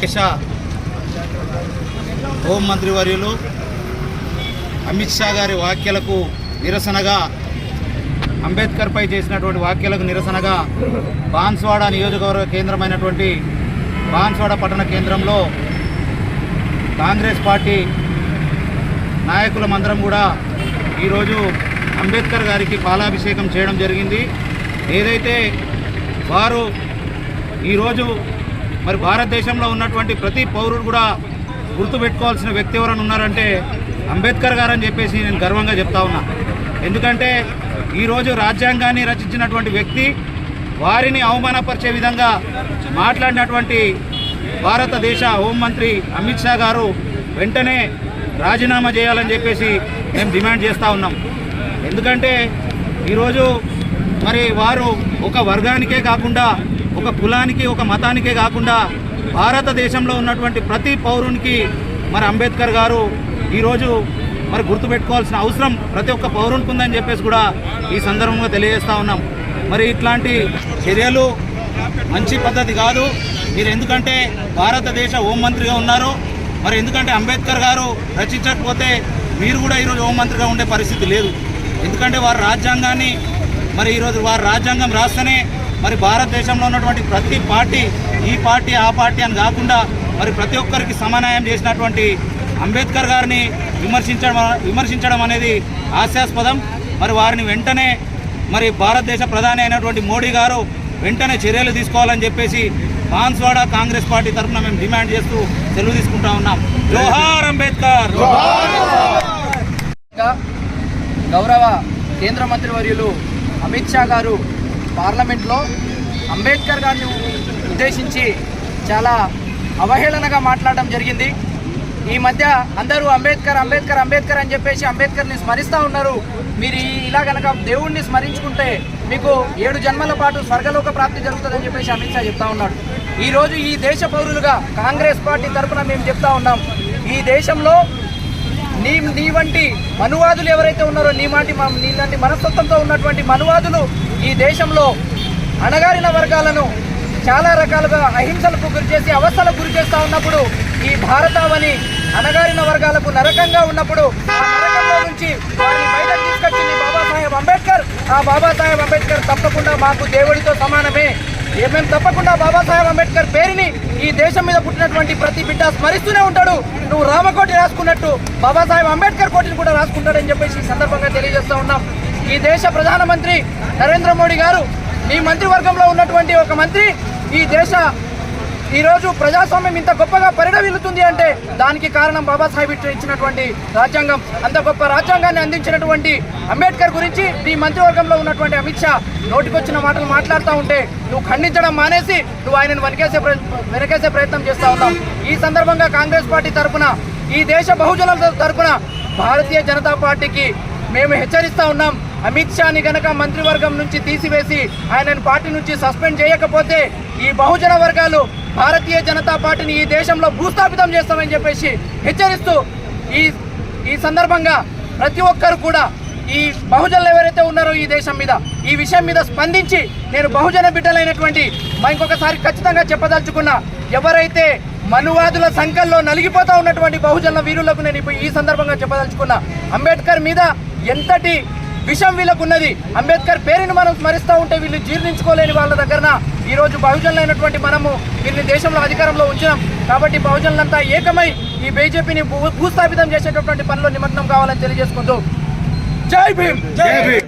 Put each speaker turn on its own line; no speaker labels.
దేశ హోంమంత్రి వర్యులు అమిత్ షా గారి వ్యాఖ్యలకు నిరసనగా, అంబేద్కర్పై చేసినటువంటి వ్యాఖ్యలకు నిరసనగా బాన్స్వాడ నియోజకవర్గ కేంద్రమైనటువంటి బాన్స్వాడ పట్టణ కేంద్రంలో కాంగ్రెస్ పార్టీ నాయకులమందరం కూడా ఈరోజు అంబేద్కర్ గారికి పాలాభిషేకం చేయడం జరిగింది. ఏదైతే వారు ఈరోజు మరి భారతదేశంలో ఉన్నటువంటి ప్రతి పౌరుడు కూడా గుర్తుపెట్టుకోవాల్సిన వ్యక్తి ఎవరైనా ఉన్నారంటే అంబేద్కర్ గారు అని చెప్పేసి నేను గర్వంగా చెప్తా ఉన్నా. ఎందుకంటే ఈరోజు రాజ్యాంగాన్ని రచించినటువంటి వ్యక్తి వారిని అవమానపరిచే విధంగా మాట్లాడినటువంటి భారతదేశ హోంమంత్రి అమిత్ షా గారు వెంటనే రాజీనామా చేయాలని చెప్పేసి మేము డిమాండ్ చేస్తూ ఉన్నాం. ఎందుకంటే ఈరోజు మరి వారు ఒక వర్గానికే కాకుండా, ఒక కులానికి, ఒక మతానికే కాకుండా భారతదేశంలో ఉన్నటువంటి ప్రతి పౌరునికి మరి అంబేద్కర్ గారు ఈరోజు మరి గుర్తుపెట్టుకోవాల్సిన అవసరం ప్రతి ఒక్క పౌరునికి ఉందని చెప్పేసి కూడా ఈ సందర్భంగా తెలియజేస్తూ ఉన్నాం. మరి ఇట్లాంటి చర్యలు మంచి పద్ధతి కాదు. మీరు ఎందుకంటే భారతదేశ హోంమంత్రిగా ఉన్నారు, మరి ఎందుకంటే అంబేద్కర్ గారు రచించకపోతే మీరు కూడా ఈరోజు హోంమంత్రిగా ఉండే పరిస్థితి లేదు. ఎందుకంటే వారి రాజ్యాంగాన్ని మరి ఈరోజు వారి రాజ్యాంగం రాస్తేనే మరి భారతదేశంలో ఉన్నటువంటి ప్రతి పార్టీ, ఈ పార్టీ ఆ పార్టీ అని కాకుండా మరి ప్రతి ఒక్కరికి సమన్వయం చేసినటువంటి అంబేద్కర్ గారిని విమర్శించడం అనేది హాస్యాస్పదం. మరి వారిని వెంటనే మరి భారతదేశ ప్రధాని అయినటువంటి మోడీ గారు వెంటనే చర్యలు తీసుకోవాలని చెప్పేసి బాన్స్వాడ కాంగ్రెస్ పార్టీ తరఫున మేము డిమాండ్ చేస్తూ సెలవు తీసుకుంటా ఉన్నాం. జోహార్ అంబేద్కర్.
గౌరవ కేంద్ర మంత్రి వర్యులు అమిత్ షా గారు పార్లమెంట్లో అంబేద్కర్ గారిని ఉద్దేశించి చాలా అవహేళనగా మాట్లాడడం జరిగింది. ఈ మధ్య అందరూ అంబేద్కర్ అంబేద్కర్ అంబేద్కర్ అని చెప్పేసి అంబేద్కర్ని స్మరిస్తూ ఉన్నారు. మీరు ఇలా కనుక దేవుణ్ణి స్మరించుకుంటే మీకు 7 జన్మల పాటు స్వర్గలోక ప్రాప్తి జరుగుతుందని చెప్పేసి అమిత్ షా చెప్తా ఉన్నాడు. ఈరోజు ఈ దేశ పౌరులుగా కాంగ్రెస్ పార్టీ తరఫున మేము చెప్తా ఉన్నాం, ఈ దేశంలో నీ వంటి మనువాదులు ఎవరైతే ఉన్నారో, నీలాంటి మనస్తత్వంతో ఉన్నటువంటి మనువాదులు ఈ దేశంలో అణగారిన వర్గాలను చాలా రకాలుగా అహింసలకు గురిచేసి అవస్థలకు గురి చేస్తూ ఉన్నప్పుడు, ఈ భారతావని అణగారిన వర్గాలకు నరకంగా ఉన్నప్పుడు ఆ నరకంలో నుంచి వారిని బయటకు తీసుకొచ్చింది బాబాసాహెబ్ అంబేద్కర్. ఆ బాబాసాహెబ్ అంబేద్కర్ తప్పకుండా మాకు దేవుడితో సమానమే. మేము తప్పకుండా బాబాసాహెబ్ అంబేద్కర్ పేరుని ఈ దేశం మీద పుట్టినటువంటి ప్రతి బిడ్డ స్మరిస్తూనే ఉంటాడు. నువ్వు రామకోటి రాసుకున్నట్టు బాబాసాహెబ్ అంబేద్కర్ కోటిని కూడా రాసుకుంటాడని చెప్పేసి ఈ సందర్భంగా తెలియజేస్తూ ఉన్నాం. ఈ దేశ ప్రధానమంత్రి నరేంద్ర మోడీ గారు, మీ మంత్రివర్గంలో ఉన్నటువంటి ఒక మంత్రి ఈరోజు ప్రజాస్వామ్యం ఇంత గొప్పగా పరిణమిల్లుతుంది అంటే దానికి కారణం బాబాసాహెబ్ ఇచ్చినటువంటి రాజ్యాంగం. అంత గొప్ప రాజ్యాంగాన్ని అందించినటువంటి అంబేద్కర్ గురించి ఈ మంత్రివర్గంలో ఉన్నటువంటి అమిత్ షా నోటికొచ్చిన మాటలు మాట్లాడుతూ ఉంటే నువ్వు ఖండించడం మానేసి నువ్వు ఆయనను వెనకేసే ప్రయత్నం చేస్తూ ఉన్నావు. ఈ సందర్భంగా కాంగ్రెస్ పార్టీ తరఫున, ఈ దేశ బహుజనుల తరఫున భారతీయ జనతా పార్టీకి మేము హెచ్చరిస్తూ ఉన్నాం, అమిత్ షాని గనక మంత్రివర్గం నుంచి తీసివేసి ఆయనను పార్టీ నుంచి సస్పెండ్ చేయకపోతే ఈ బహుజన వర్గాలు భారతీయ జనతా పార్టీని ఈ దేశంలో భూస్థాపితం చేస్తామని చెప్పేసి హెచ్చరిస్తూ ఈ సందర్భంగా ప్రతి ఒక్కరు కూడా ఈ బహుజనులు ఎవరైతే ఉన్నారో ఈ దేశం మీద ఈ విషయం మీద స్పందించి, నేను బహుజన బిడ్డలైనటువంటి ఇంకొకసారి ఖచ్చితంగా చెప్పదలుచుకున్నా, ఎవరైతే మనువాదుల సంఖ్యలో నలిగిపోతూ ఉన్నటువంటి బహుజనుల వీరులకు నేను ఈ సందర్భంగా చెప్పదలుచుకున్నా, అంబేద్కర్ మీద ఎంతటి విషం వీళ్ళకున్నది. అంబేద్కర్ పేరుని మనం స్మరిస్తూ ఉంటే వీళ్ళు జీర్ణించుకోలేని వాళ్ళ దగ్గర ఈరోజు బహుజనులైనటువంటి మనము వీళ్ళని దేశంలో అధికారంలో ఉంచినాం. కాబట్టి బహుజనులంతా ఏకమై ఈ బీజేపీని భూస్థాపితం చేసేటటువంటి పనిలో నిమగ్నం కావాలని తెలియజేసుకుంటూ జై భీమ్.